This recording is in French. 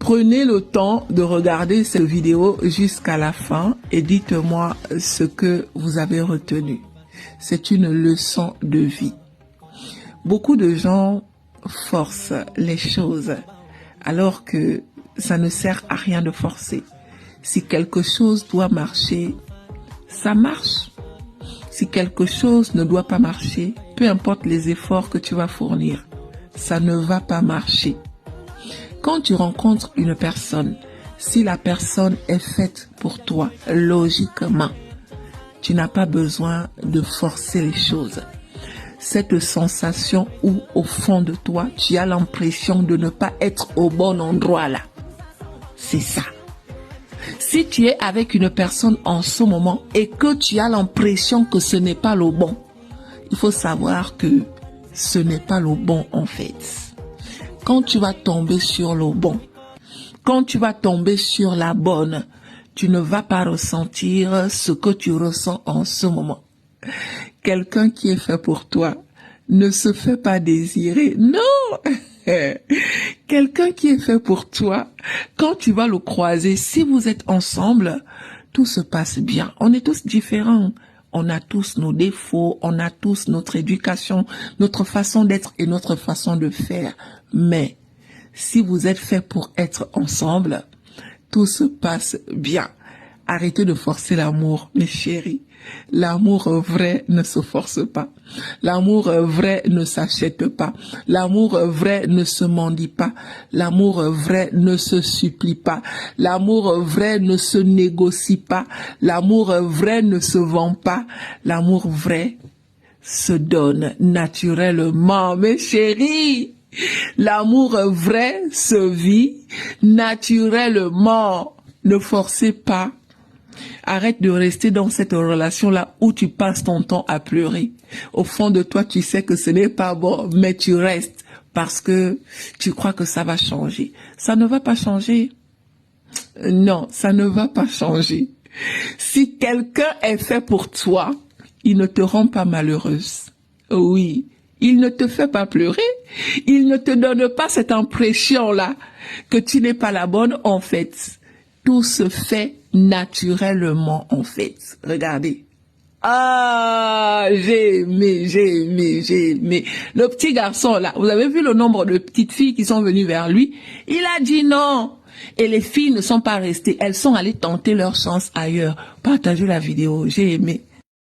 Prenez le temps de regarder cette vidéo jusqu'à la fin et dites-moi ce que vous avez retenu. C'est une leçon de vie. Beaucoup de gens forcent les choses alors que ça ne sert à rien de forcer. Si quelque chose doit marcher, ça marche. Si quelque chose ne doit pas marcher, peu importe les efforts que tu vas fournir, ça ne va pas marcher. Quand tu rencontres une personne, si la personne est faite pour toi, logiquement, tu n'as pas besoin de forcer les choses. Cette sensation où, au fond de toi, tu as l'impression de ne pas être au bon endroit là, c'est ça. Si tu es avec une personne en ce moment et que tu as l'impression que ce n'est pas le bon, il faut savoir que ce n'est pas le bon en fait. Quand tu vas tomber sur le bon, quand tu vas tomber sur la bonne, tu ne vas pas ressentir ce que tu ressens en ce moment. Quelqu'un qui est fait pour toi ne se fait pas désirer. Non! Quelqu'un qui est fait pour toi, quand tu vas le croiser, si vous êtes ensemble, tout se passe bien. On est tous différents. On a tous nos défauts, on a tous notre éducation, notre façon d'être et notre façon de faire. Mais si vous êtes fait pour être ensemble, tout se passe bien. Arrêtez de forcer l'amour, mes chéris. L'amour vrai ne se force pas. L'amour vrai ne s'achète pas. L'amour vrai ne se mendie pas. L'amour vrai ne se supplie pas. L'amour vrai ne se négocie pas. L'amour vrai ne se vend pas. L'amour vrai se donne naturellement, mes chéris. L'amour vrai se vit naturellement. Ne forcez pas. Arrête de rester dans cette relation-là où tu passes ton temps à pleurer. Au fond de toi, tu sais que ce n'est pas bon, mais tu restes parce que tu crois que ça va changer. Ça ne va pas changer. Non, ça ne va pas changer. Si quelqu'un est fait pour toi, il ne te rend pas malheureuse. Oui, il ne te fait pas pleurer. Il ne te donne pas cette impression-là que tu n'es pas la bonne en fait. Tout se fait naturellement en fait. Regardez. Ah, j'ai aimé. Le petit garçon là, vous avez vu le nombre de petites filles qui sont venues vers lui? Il a dit non. Et les filles ne sont pas restées, elles sont allées tenter leur chance ailleurs. Partagez la vidéo, j'ai aimé.